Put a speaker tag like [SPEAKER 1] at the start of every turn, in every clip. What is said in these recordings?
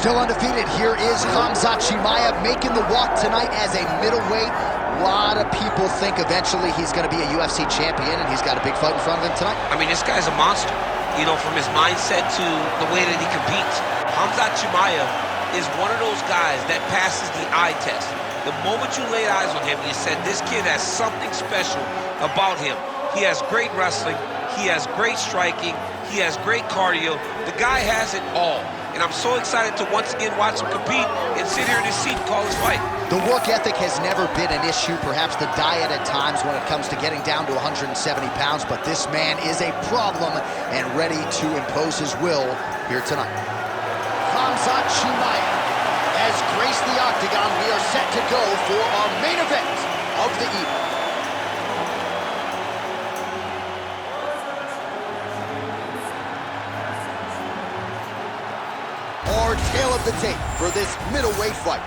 [SPEAKER 1] Still undefeated, here is Khamzat Chimaev making the walk tonight as a middleweight. A lot of people think eventually he's going to be a UFC champion, and he's got a big fight in front of him tonight.
[SPEAKER 2] I mean, this guy's a monster, you know, from his mindset to the way that he competes. Khamzat Chimaev is one of those guys that passes the eye test. The moment you laid eyes on him, you said, this kid has something special about him. He has great wrestling, he has great striking, he has great cardio. The guy has it all. And I'm so excited to once again watch him compete and sit here in his seat and call his fight.
[SPEAKER 1] The work ethic has never been an issue, perhaps the diet at times when it comes to getting down to 170 pounds, but this man is a problem and ready to impose his will here tonight. Khamzat Chimaev has graced the octagon. We are set to go for our main event of the evening. Our tail of the tape for this middleweight fight.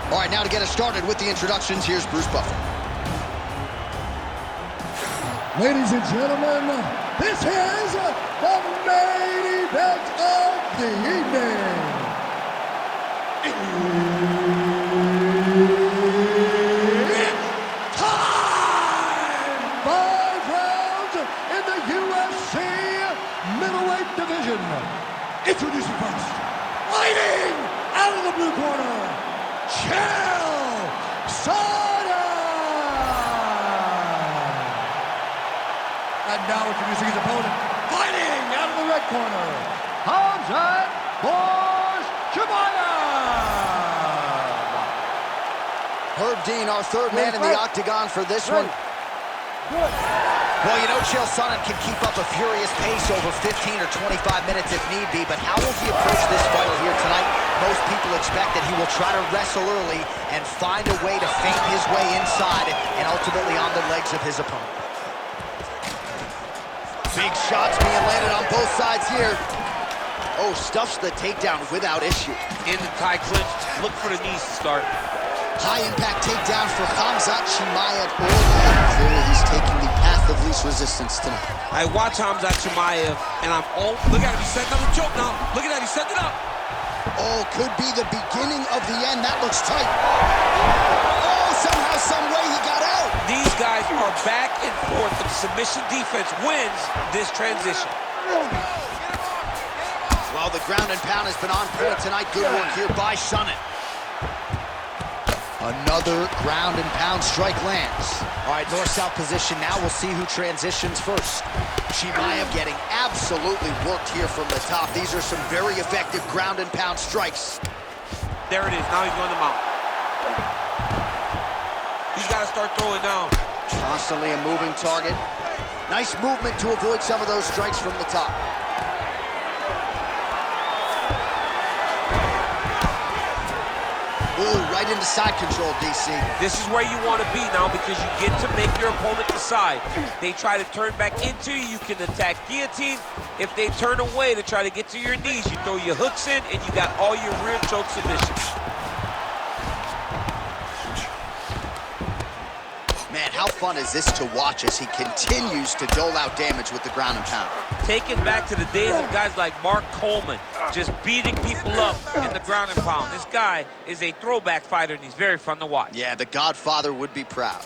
[SPEAKER 1] All right, now to get us started with the introductions, here's Bruce Buffer.
[SPEAKER 3] Ladies and gentlemen, this is the main event of the evening. It's time! 5 rounds in the UFC middleweight division. Introducing first, fighting out of the blue corner, Chael, Sonnen! And now introducing his opponent, fighting out of the red corner, Khamzat Chimaev!
[SPEAKER 1] Herb Dean, our third man in the octagon for this one. Well, you know, Chael Sonnen can keep up a furious pace over 15 or 25 minutes if need be, but how will he approach this fight here tonight? Most people expect that he will try to wrestle early and find a way to feint his way inside and ultimately on the legs of his opponent. Big shots being landed on both sides here. Oh, stuffs the takedown without issue.
[SPEAKER 2] In the tie clinch, look for the knees to start.
[SPEAKER 1] High-impact takedown for Khamzat Chimaev. Clearly, he's taking the path of least resistance tonight.
[SPEAKER 2] I watch Khamzat Chimaev, and look at him, he's setting up a choke now. Look at that, he's setting it up.
[SPEAKER 1] Oh, could be the beginning of the end. That looks tight. Oh, somehow, some way he got out.
[SPEAKER 2] These guys are back and forth. The submission defense wins this transition.
[SPEAKER 1] Well, the ground and pound has been on point tonight. Good work here by Sonnen. Another ground and pound strike lands. All right, north-south position now. We'll see who transitions first. Chimaev getting absolutely worked here from the top. These are some very effective ground and pound strikes.
[SPEAKER 2] There it is. Now he's going to mount. He's got to start throwing down.
[SPEAKER 1] Constantly a moving target. Nice movement to avoid some of those strikes from the top. Ooh, right into side control, DC.
[SPEAKER 2] This is where you want to be now because you get to make your opponent decide. They try to turn back into you, you can attack guillotine. If they turn away to try to get to your knees, you throw your hooks in and you got all your rear choke submissions.
[SPEAKER 1] Man, how fun is this to watch as he continues to dole out damage with the ground and pound?
[SPEAKER 2] Take it back to the days of guys like Mark Coleman, just beating people up in the ground and pound. This guy is a throwback fighter, and he's very fun to watch.
[SPEAKER 1] Yeah, the Godfather would be proud.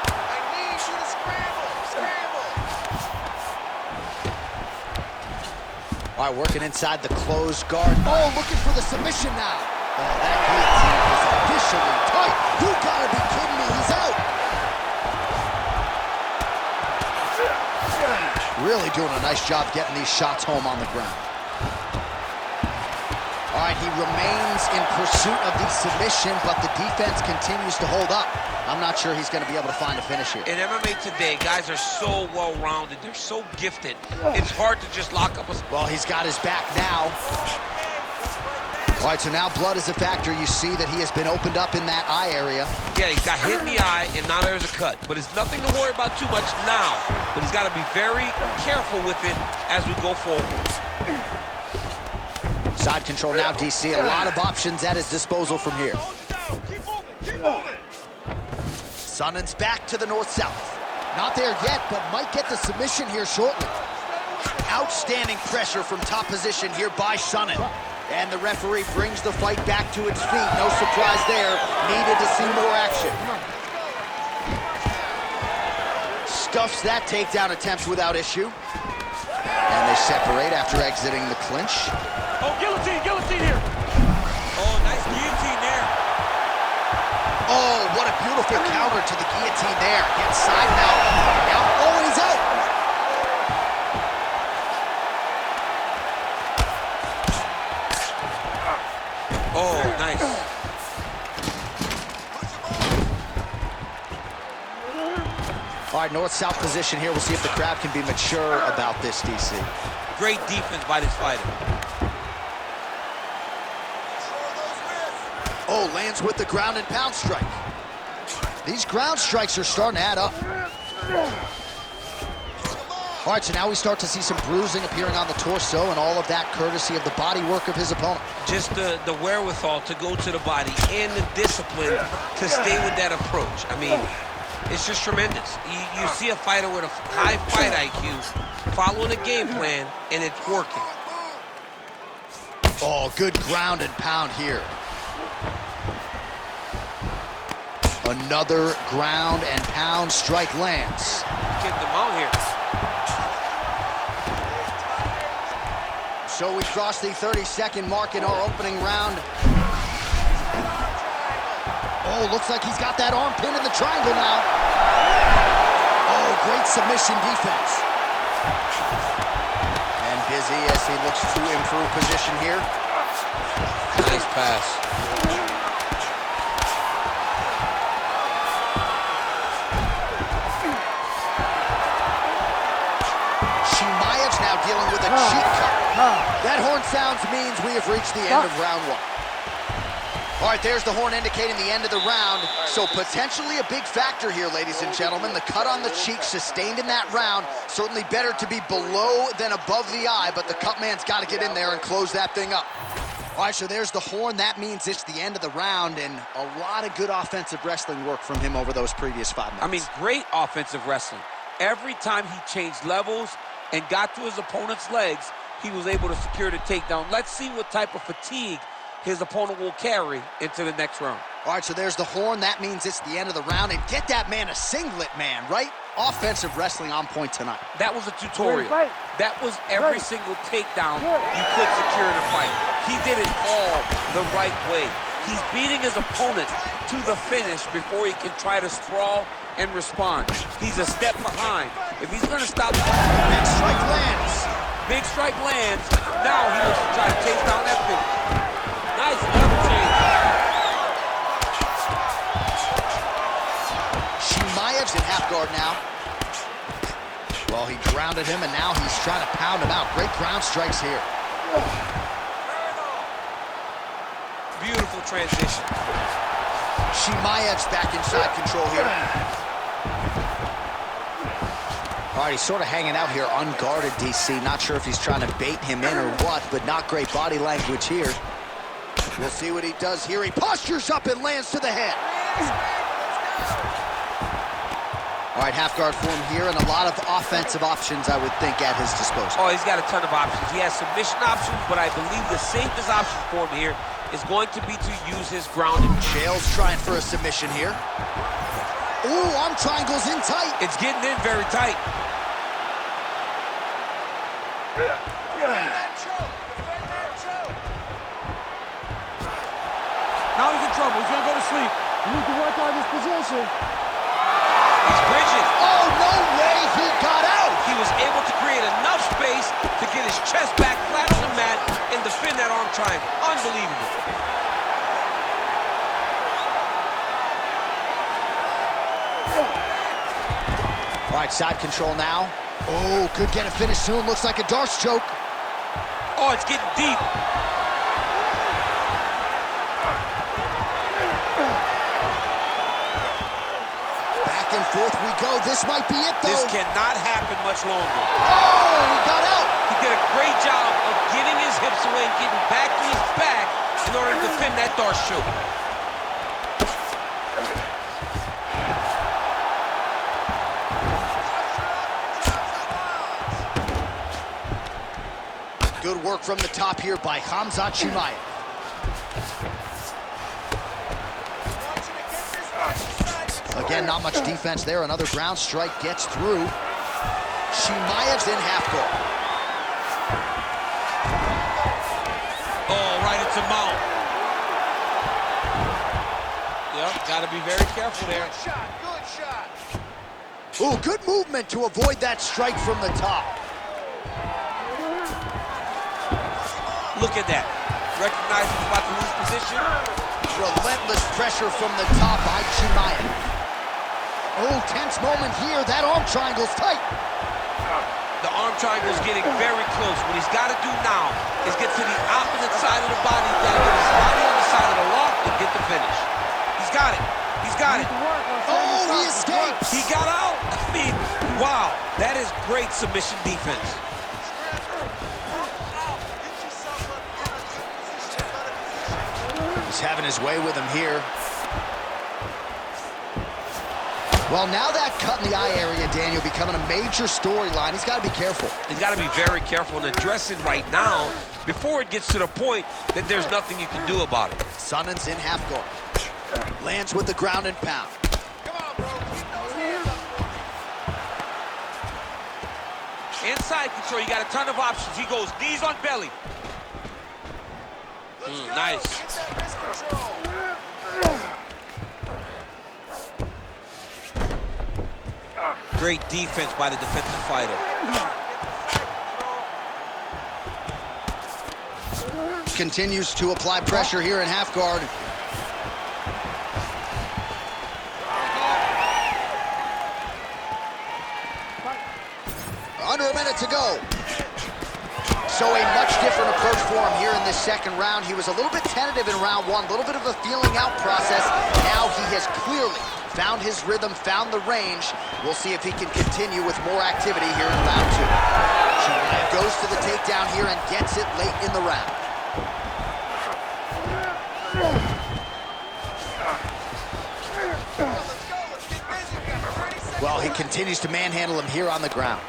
[SPEAKER 4] I need you to scramble.
[SPEAKER 1] All right, working inside the closed guard. Oh, looking for the submission now. Oh, that guillotine is officially tight. You gotta be kidding me, he's out. Really doing a nice job getting these shots home on the ground. All right, he remains in pursuit of the submission, but the defense continues to hold up. I'm not sure he's going to be able to find a finish here.
[SPEAKER 2] In MMA today, guys are so well-rounded. They're so gifted. It's hard to just lock up a...
[SPEAKER 1] Well, he's got his back now. All right, so now blood is a factor. You see that he has been opened up in that eye area.
[SPEAKER 2] Yeah, he got hit in the eye, and now there's a cut. But it's nothing to worry about too much now. But he's got to be very careful with it as we go forward.
[SPEAKER 1] Side control now, DC. A lot of options at his disposal from here.
[SPEAKER 4] Keep moving, keep moving.
[SPEAKER 1] Sonnen's back to the north-south. Not there yet, but might get the submission here shortly. Outstanding pressure from top position here by Sonnen. And the referee brings the fight back to its feet. No surprise there. Needed to see more action. Stuffs that takedown attempt without issue. And they separate after exiting the clinch.
[SPEAKER 4] Oh, guillotine here.
[SPEAKER 2] Oh, nice guillotine there.
[SPEAKER 1] Oh, what a beautiful counter to the guillotine there. Gets side now. Oh, and he's out.
[SPEAKER 2] Oh, nice.
[SPEAKER 1] All right, north-south position here. We'll see if the crowd can be mature about this, DC.
[SPEAKER 2] Great defense by this fighter.
[SPEAKER 1] Oh, lands with the ground and pound strike. These ground strikes are starting to add up. All right, so now we start to see some bruising appearing on the torso, and all of that courtesy of the body work of his opponent.
[SPEAKER 2] Just the wherewithal to go to the body and the discipline to stay with that approach. I mean, it's just tremendous. You see a fighter with a high fight IQ following a game plan, and it's working.
[SPEAKER 1] Oh, good ground and pound here. Another ground and pound strike lands.
[SPEAKER 2] Get them out here.
[SPEAKER 1] So we cross the 30-second mark in our opening round. Oh, looks like he's got that arm pinned in the triangle now. Oh, great submission defense. And busy as he looks to improve position here.
[SPEAKER 2] Nice pass.
[SPEAKER 1] Chimaev's now dealing with a cheek cut. That horn sounds means we have reached the end of round one. All right, there's the horn indicating the end of the round. So potentially a big factor here, ladies and gentlemen. The cut on the cheek sustained in that round. Certainly better to be below than above the eye, but the cut man's got to get in there and close that thing up. All right, so there's the horn. That means it's the end of the round, and a lot of good offensive wrestling work from him over those previous 5 minutes.
[SPEAKER 2] I mean, great offensive wrestling. Every time he changed levels and got to his opponent's legs, he was able to secure the takedown. Let's see what type of fatigue his opponent will carry into the next round.
[SPEAKER 1] All right, so there's the horn. That means it's the end of the round. And get that man a singlet, man, right? Offensive wrestling on point tonight.
[SPEAKER 2] That was a tutorial. That was every single takedown you could secure in a fight. He did it all the right way. He's beating his opponent to the finish before he can try to sprawl and respond. He's a step behind. If he's going to stop...
[SPEAKER 1] Big strike lands.
[SPEAKER 2] Big strike lands. Now he looks to try to chase down that finish. Nice level change.
[SPEAKER 1] Chimaev's in half guard now. Well, he grounded him, and now he's trying to pound him out. Great ground strikes here.
[SPEAKER 2] Beautiful transition.
[SPEAKER 1] Chimaev's back inside control here. All right, he's sort of hanging out here unguarded, DC. Not sure if he's trying to bait him in or what, but not great body language here. We'll see what he does here. He postures up and lands to the head. All right, half guard form here, and a lot of offensive options, I would think, at his disposal.
[SPEAKER 2] Oh, he's got a ton of options. He has submission options, but I believe the safest option for him here is going to be to use his grounding.
[SPEAKER 1] Chael's trying for a submission here. Ooh, arm triangles in tight.
[SPEAKER 2] It's getting in very tight.
[SPEAKER 4] Now he's in trouble. He's gonna go to sleep.
[SPEAKER 3] You need to work on this position.
[SPEAKER 2] He's bridging.
[SPEAKER 1] Oh, no way, he got out.
[SPEAKER 2] He was able to create enough space to get his chest back flat on the mat and defend that arm triangle. Unbelievable.
[SPEAKER 1] All right, side control now. Oh, could get a finish soon. Looks like a Darce choke.
[SPEAKER 2] Oh, it's getting deep.
[SPEAKER 1] Back and forth we go. This might be it, though.
[SPEAKER 2] This cannot happen much longer.
[SPEAKER 1] Oh, he got out.
[SPEAKER 2] He did a great job of getting his hips away and getting back to his back in order to defend that Darce choke.
[SPEAKER 1] work from the top here by Khamzat Chimaev. Again, not much defense there. Another ground strike gets through. Chimaev's in half guard.
[SPEAKER 2] Oh, right into mount. Yep, got to be very careful there.
[SPEAKER 1] Good shot, good shot. Ooh, good movement to avoid that strike from the top.
[SPEAKER 2] Look at that. Recognize he's about to lose position.
[SPEAKER 1] Relentless pressure from the top by Chimaev. Oh, tense moment here. That arm triangle's tight.
[SPEAKER 2] The arm triangle's getting very close. What he's got to do now is get to the opposite side of the body. He's got to get his body on the side of the lock and get the finish. He's got it. He's got it.
[SPEAKER 1] Oh, he escapes.
[SPEAKER 2] He got out. I mean, wow. That is great submission defense.
[SPEAKER 1] He's having his way with him here. Well, now that cut in the eye area, Daniel, becoming a major storyline. He's got to be careful.
[SPEAKER 2] He's got to be very careful and address it right now before it gets to the point that there's nothing you can do about it.
[SPEAKER 1] Sonnen's in half guard. Lands with the ground and pound. Come on, bro. Keep those hands up.
[SPEAKER 2] Inside control, you got a ton of options. He goes knees on belly. Nice. Great defense by the defensive fighter.
[SPEAKER 1] Continues to apply pressure here in half guard. Under a minute to go. So a much different approach for him here in this second round. He was a little bit tentative in round one, a little bit of a feeling out process. Now he has clearly found his rhythm, found the range. We'll see if he can continue with more activity here in round two. Chimaev goes to the takedown here and gets it late in the round. Well, he continues to manhandle him here on the ground.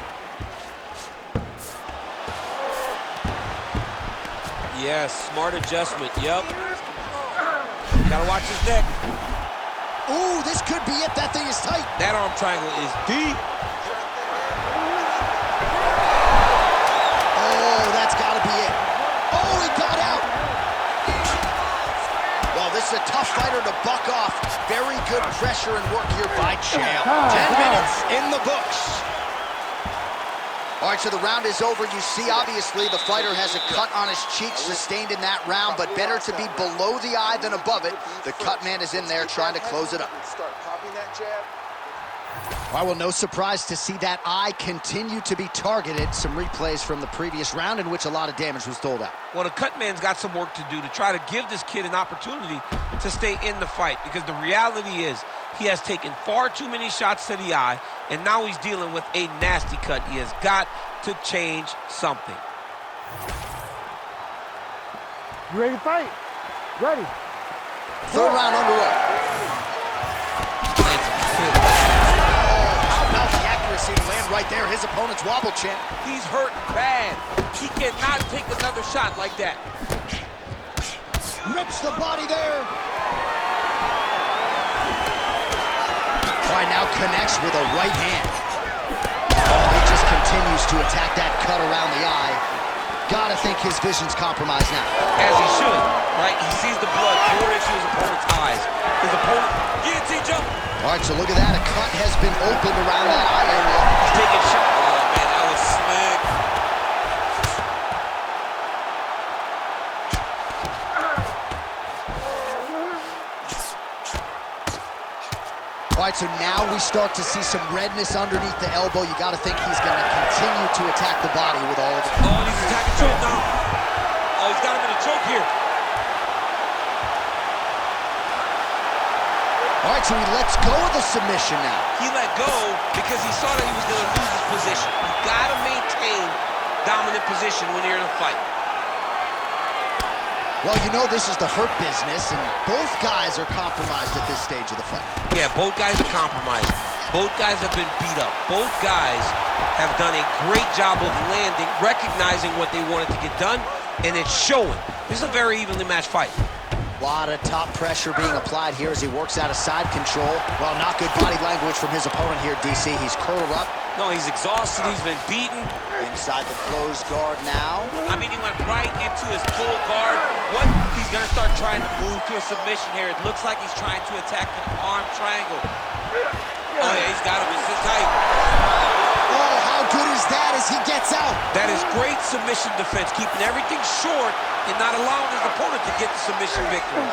[SPEAKER 2] Yes, smart adjustment, yep. Gotta watch his neck.
[SPEAKER 1] Ooh, this could be it. That thing is tight.
[SPEAKER 2] That arm triangle is deep.
[SPEAKER 1] Oh, that's got to be it. Oh, he got out. Well, this is a tough fighter to buck off. Very good pressure and work here by Chael. 10 minutes in the books. All right, so the round is over. You see, obviously, the fighter has a cut on his cheek sustained in that round, but better to be below the eye than above it. The cut man is in there trying to close it up.
[SPEAKER 5] Start popping that jab.
[SPEAKER 1] Well, no surprise to see that eye continue to be targeted. Some replays from the previous round in which a lot of damage was doled out.
[SPEAKER 2] Well, the cut man's got some work to do to try to give this kid an opportunity to stay in the fight, because the reality is he has taken far too many shots to the eye, and now he's dealing with a nasty cut. He has got to change something.
[SPEAKER 4] You ready to fight? Ready.
[SPEAKER 1] Third round underway. How about the accuracy to land right there? His opponent's wobble chin.
[SPEAKER 2] He's hurt bad. He cannot take another shot like that.
[SPEAKER 1] Rips the body there. Right now connects with a right hand. Oh, he just continues to attack that cut around the eye. Gotta think his vision's compromised now.
[SPEAKER 2] As he should, right? He sees the blood pour into his opponent's eyes. His opponent, guillotine jump.
[SPEAKER 1] All right, so look at that. A cut has been opened around that eye area.
[SPEAKER 2] He's taking a shot. Oh, man, that was slick.
[SPEAKER 1] All right, so now we start to see some redness underneath the elbow. You got to think he's going to continue to attack the body with all of it.
[SPEAKER 2] Oh, and he's attacking choke now. Oh, he's got him in a choke here.
[SPEAKER 1] All right, so he lets go of the submission now.
[SPEAKER 2] He let go because he saw that he was going to lose his position. You got to maintain dominant position when you're in a fight.
[SPEAKER 1] Well, you know this is the hurt business, and both guys are compromised at this stage of the fight.
[SPEAKER 2] Yeah, both guys are compromised. Both guys have been beat up. Both guys have done a great job of landing, recognizing what they wanted to get done, and it's showing. This is a very evenly matched fight.
[SPEAKER 1] A lot of top pressure being applied here as he works out of side control. Well, not good body language from his opponent here, DC. He's curled up.
[SPEAKER 2] No, he's exhausted. He's been beaten.
[SPEAKER 1] Inside the closed guard now.
[SPEAKER 2] I mean, he went right into his full guard. What? He's going to start trying to move to a submission here. It looks like he's trying to attack an arm triangle. Oh, yeah, he's got him. It's just tight.
[SPEAKER 1] Oh, how good is that as he gets out?
[SPEAKER 2] That is great submission defense, keeping everything short and not allowing his opponent to get the submission victory.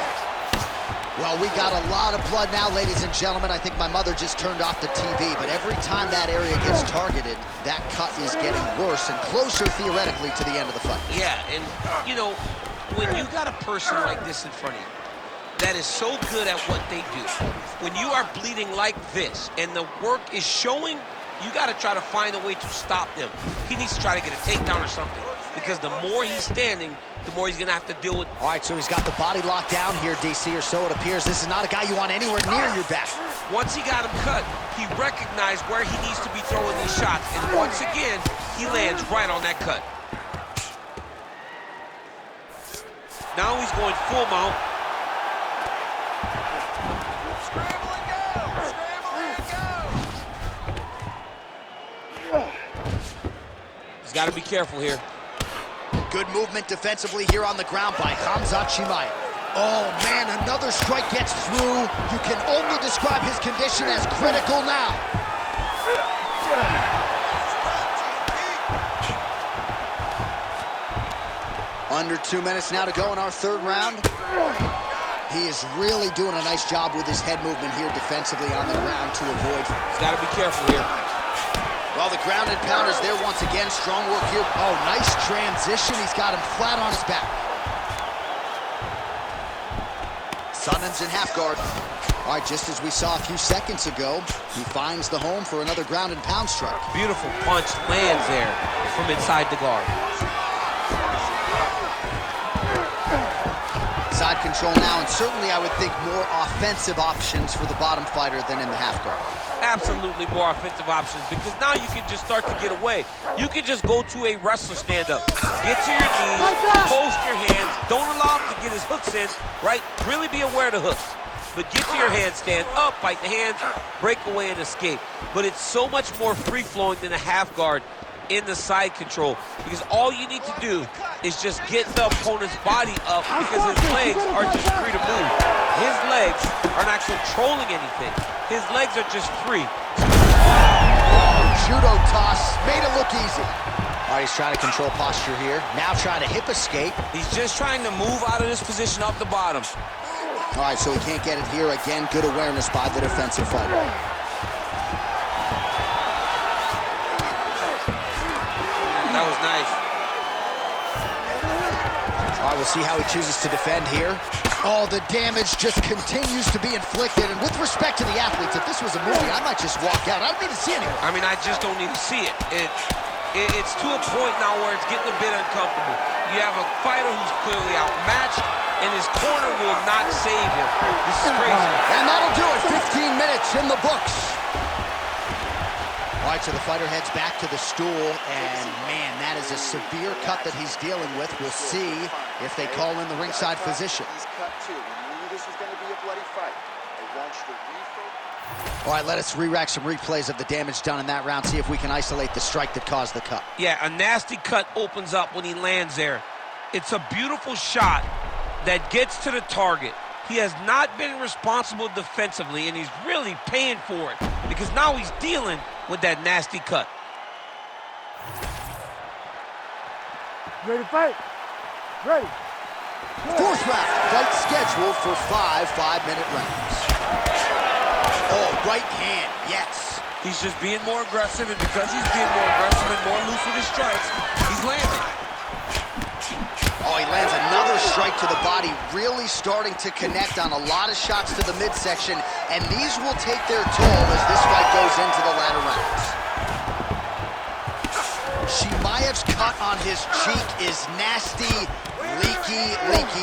[SPEAKER 1] Well, we got a lot of blood now, ladies and gentlemen. I think my mother just turned off the TV, but every time that area gets targeted, that cut is getting worse and closer, theoretically, to the end of the fight.
[SPEAKER 2] Yeah, and, you know, when you got a person like this in front of you that is so good at what they do, when you are bleeding like this and the work is showing, you got to try to find a way to stop them. He needs to try to get a takedown or something, because the more he's standing, the more he's going to have to deal with.
[SPEAKER 1] All right, so he's got the body locked down here, DC, or so it appears. This is not a guy you want anywhere near your back.
[SPEAKER 2] Once he got him cut, he recognized where he needs to be throwing these shots, and once again, he lands right on that cut. Now he's going full mount. He's got to be careful here.
[SPEAKER 1] Good movement defensively here on the ground by Khamzat Chimaev. Oh, man, another strike gets through. You can only describe his condition as critical now. Under 2 minutes now to go in our third round. He is really doing a nice job with his head movement here defensively on the ground to avoid.
[SPEAKER 2] He's got to be careful here.
[SPEAKER 1] Well, the ground and pound is there once again. Strong work here. Oh, nice transition. He's got him flat on his back. Sonnen's in half guard. All right, just as we saw a few seconds ago, he finds the home for another ground and pound strike.
[SPEAKER 2] Beautiful punch lands there from inside the guard.
[SPEAKER 1] Side control now, and certainly I would think more offensive options for the bottom fighter than in the half guard.
[SPEAKER 2] Absolutely more offensive options, because now you can just start to get away. You can just go to a wrestler stand-up. Get to your knees, post your hands, don't allow him to get his hooks in, right? Really be aware of the hooks. But get to your handstand, up, bite the hands, break away and escape. But it's so much more free-flowing than a half guard in the side control, because all you need to do is just get the opponent's body up, because his legs are just free to move. His legs are not controlling anything. His legs are just free.
[SPEAKER 1] Oh, judo toss, made it look easy. All right, he's trying to control posture here. Now trying to hip escape.
[SPEAKER 2] He's just trying to move out of this position off the bottom.
[SPEAKER 1] All right, so he can't get it here. Again, good awareness by the defensive fighter.
[SPEAKER 2] That was nice.
[SPEAKER 1] All right, we'll see how he chooses to defend here. Oh, the damage just continues to be inflicted. And with respect to the athletes, if this was a movie, I might just walk out. I don't need to see anyone.
[SPEAKER 2] I mean, I just don't need to see it. It's to a point now where it's getting a bit uncomfortable. You have a fighter who's clearly outmatched, and his corner will not save him. This is crazy.
[SPEAKER 1] And that'll do it. 15 minutes in the books. All right, so the fighter heads back to the stool, and man, that is a severe cut that he's dealing with. We'll see if they call in the ringside physician.
[SPEAKER 5] He's cut too. We knew this was going to be a bloody fight. I want you to refocus.
[SPEAKER 1] All right, let us re-rack some replays of the damage done in that round, see if we can isolate the strike that caused the cut.
[SPEAKER 2] Yeah, a nasty cut opens up when he lands there. It's a beautiful shot that gets to the target. He has not been responsible defensively, and he's really paying for it, because now he's dealing with that nasty cut.
[SPEAKER 4] Ready to fight? Ready.
[SPEAKER 1] Fourth round, fight scheduled for 5 5-minute rounds. Oh, right hand, yes.
[SPEAKER 2] He's just being more aggressive, and because he's being more aggressive and more loose with his strikes, he's landing.
[SPEAKER 1] Oh, he lands another strike to the body, really starting to connect on a lot of shots to the midsection, and these will take their toll as this fight goes into the latter rounds. Chimaev's cut on his cheek is nasty, leaky.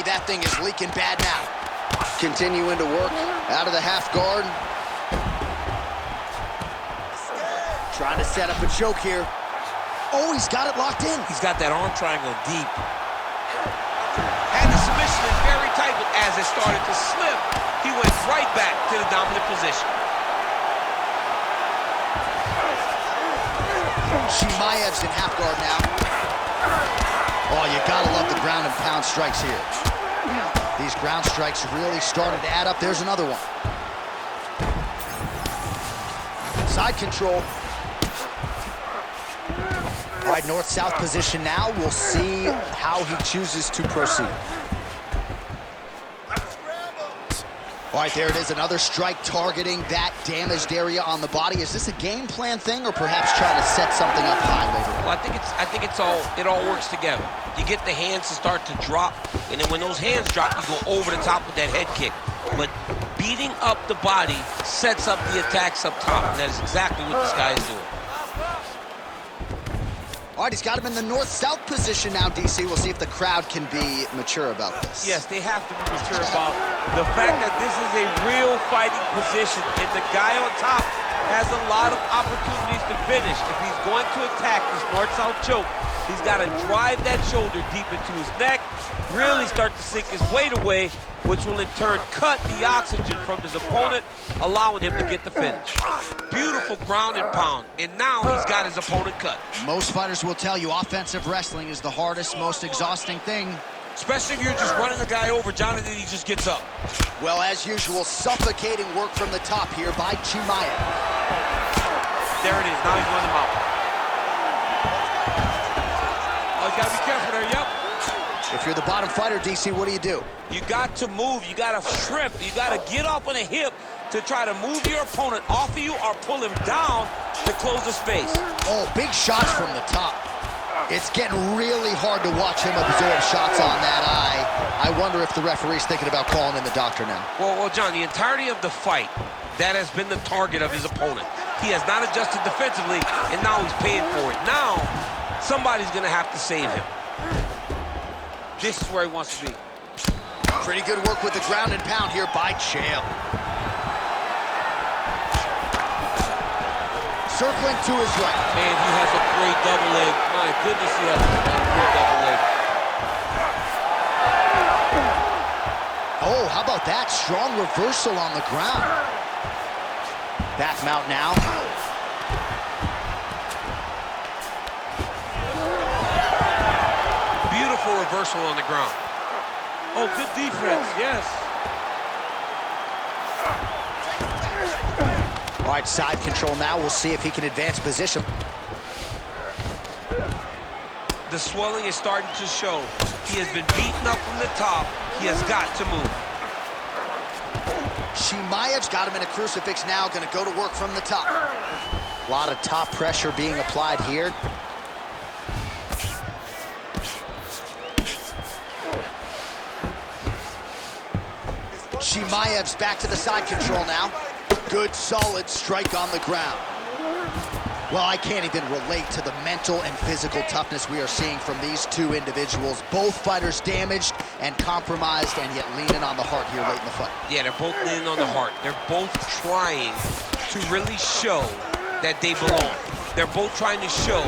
[SPEAKER 1] That thing is leaking bad now. Continuing to work out of the half guard. Trying to set up a choke here. Oh, he's got it locked in.
[SPEAKER 2] He's got that arm triangle deep. Had the submission in very tight, but as it started to slip, he went right back to the dominant position.
[SPEAKER 1] Chimaev's in half guard now. Oh, you gotta love the ground and pound strikes here. These ground strikes really started to add up. There's another one. Side control. All right, north-south position now. We'll see how he chooses to proceed. All right, there it is, another strike targeting that damaged area on the body. Is this a game plan thing, or perhaps trying to set something up high later?
[SPEAKER 2] Well, I think it all works together. You get the hands to start to drop, and then when those hands drop, you go over the top with that head kick. But beating up the body sets up the attacks up top, and that is exactly what this guy is doing.
[SPEAKER 1] All right, he's got him in the north-south position now, DC. We'll see if the crowd can be mature about this.
[SPEAKER 2] Yes, they have to be mature about the fact that this is a real fighting position, and the guy on top has a lot of opportunities to finish. If he's going to attack this north-south choke, he's got to drive that shoulder deep into his neck, really start to sink his weight away, which will in turn cut the oxygen from his opponent, allowing him to get the finish. Beautiful ground and pound, and now he's got his opponent cut.
[SPEAKER 1] Most fighters will tell you offensive wrestling is the hardest, most exhausting thing.
[SPEAKER 2] Especially if you're just running a guy over, Jonathan, he just gets up.
[SPEAKER 1] Well, as usual, suffocating work from the top here by Chimaev.
[SPEAKER 2] There it is, now he's running him out. Oh, you gotta be careful there, yep.
[SPEAKER 1] If you're the bottom fighter, DC, what do?
[SPEAKER 2] You got to move, you got to shrimp, you got to get up on a hip to try to move your opponent off of you or pull him down to close the space.
[SPEAKER 1] Oh, big shots from the top. It's getting really hard to watch him absorb shots on that eye. I wonder if the referee's thinking about calling in the doctor now.
[SPEAKER 2] Well, John, the entirety of the fight, that has been the target of his opponent. He has not adjusted defensively, and now he's paying for it. Now, somebody's going to have to save him. This is where he wants to be.
[SPEAKER 1] Pretty good work with the ground and pound here by Chael. Circling to his right.
[SPEAKER 2] Man, he has a great double leg. My goodness, he has a great double leg.
[SPEAKER 1] Oh, how about that? Strong reversal on the ground. Back mount now.
[SPEAKER 2] Beautiful reversal on the ground. Oh, good defense, yes.
[SPEAKER 1] All right, side control now. We'll see if he can advance position.
[SPEAKER 2] The swelling is starting to show. He has been beaten up from the top. He has got to move.
[SPEAKER 1] Chimaev's got him in a crucifix now, gonna go to work from the top. A lot of top pressure being applied here. Chimaev's back to the side control now. Good, solid strike on the ground. Well, I can't even relate to the mental and physical toughness we are seeing from these two individuals. Both fighters damaged and compromised, and yet leaning on the heart here late in the fight.
[SPEAKER 2] Yeah, they're both leaning on the heart. They're both trying to really show that they belong. They're both trying to show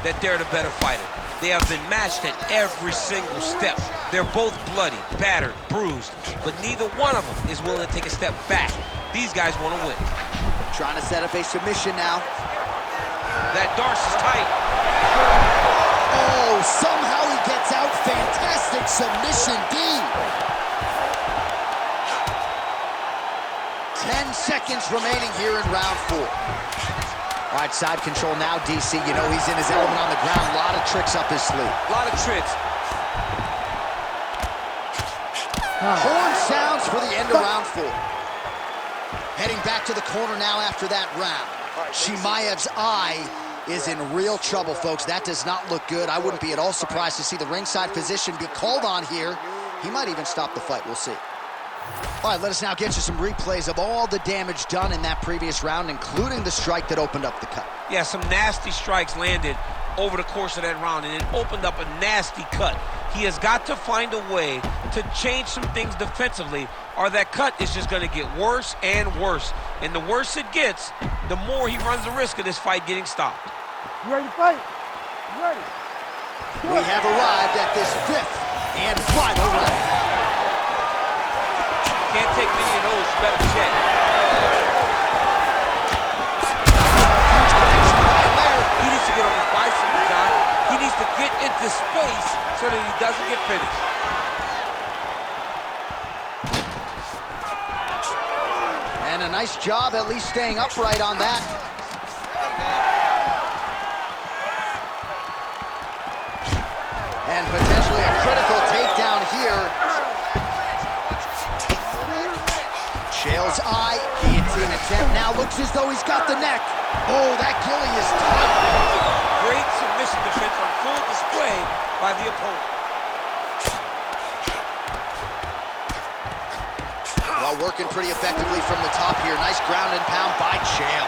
[SPEAKER 2] that they're the better fighter. They have been matched at every single step. They're both bloody, battered, bruised, but neither one of them is willing to take a step back. These guys want to win.
[SPEAKER 1] Trying to set up a submission now.
[SPEAKER 2] That Darcy's tight.
[SPEAKER 1] Oh, somehow he gets out. Fantastic submission, D. 10 seconds remaining here in round 4. All right, side control now, DC. You know he's in his element on the ground. A lot of tricks up his sleeve.
[SPEAKER 2] A lot of tricks.
[SPEAKER 1] Horn sounds for the end of round 4. Heading back to the corner now after that round. Chimaev's eye is in real trouble, folks. That does not look good. I wouldn't be at all surprised to see the ringside physician be called on here. He might even stop the fight. We'll see. All right, let us now get you some replays of all the damage done in that previous round, including the strike that opened up the cut.
[SPEAKER 2] Yeah, some nasty strikes landed over the course of that round, and it opened up a nasty cut. He has got to find a way to change some things defensively, or that cut is just going to get worse and worse. And the worse it gets, the more he runs the risk of this fight getting stopped.
[SPEAKER 4] You ready to fight? You ready?
[SPEAKER 1] We have arrived at this 5th and final round.
[SPEAKER 2] Can't take many of those, you better check. He needs to get on his bicycle, John. He needs to get into space so that he doesn't get finished.
[SPEAKER 1] And a nice job at least staying upright on that. And potentially a critical takedown here. Chael's eye, guillotine attempt now looks as though he's got the neck. Oh, that gilly is tight.
[SPEAKER 2] Great submission defense on full display by the opponent.
[SPEAKER 1] Well, working pretty effectively from the top here. Nice ground and pound by Chael.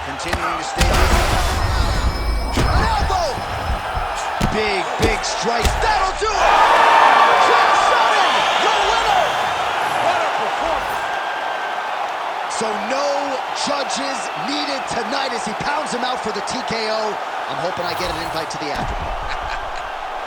[SPEAKER 1] Continuing to stay with him. An elbow! Big strike. That'll do it! Chael Sonnen, the winner!
[SPEAKER 2] What a performance!
[SPEAKER 1] So no judges needed tonight as he pounds him out for the TKO. I'm hoping I get an invite to the aftermath.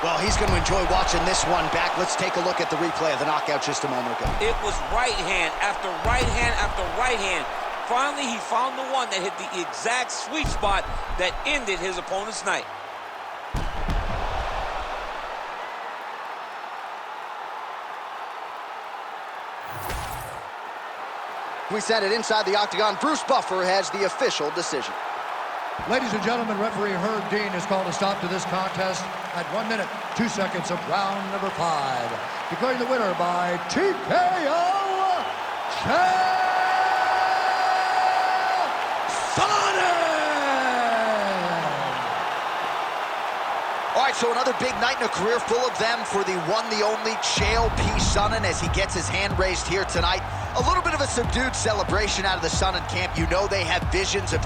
[SPEAKER 1] Well, he's going to enjoy watching this one back. Let's take a look at the replay of the knockout just a moment ago.
[SPEAKER 2] It was right hand after right hand after right hand. Finally, he found the one that hit the exact sweet spot that ended his opponent's night.
[SPEAKER 1] We send it inside the octagon. Bruce Buffer has the official decision.
[SPEAKER 3] Ladies and gentlemen, referee Herb Dean has called a stop to this contest at 1 minute, 2 seconds of round number 5. Declaring the winner by TKO, Chael Sonnen!
[SPEAKER 1] All right, so another big night in a career full of them for the one, the only Chael P. Sonnen as he gets his hand raised here tonight. A little bit of a subdued celebration out of the Sonnen camp. You know they have visions of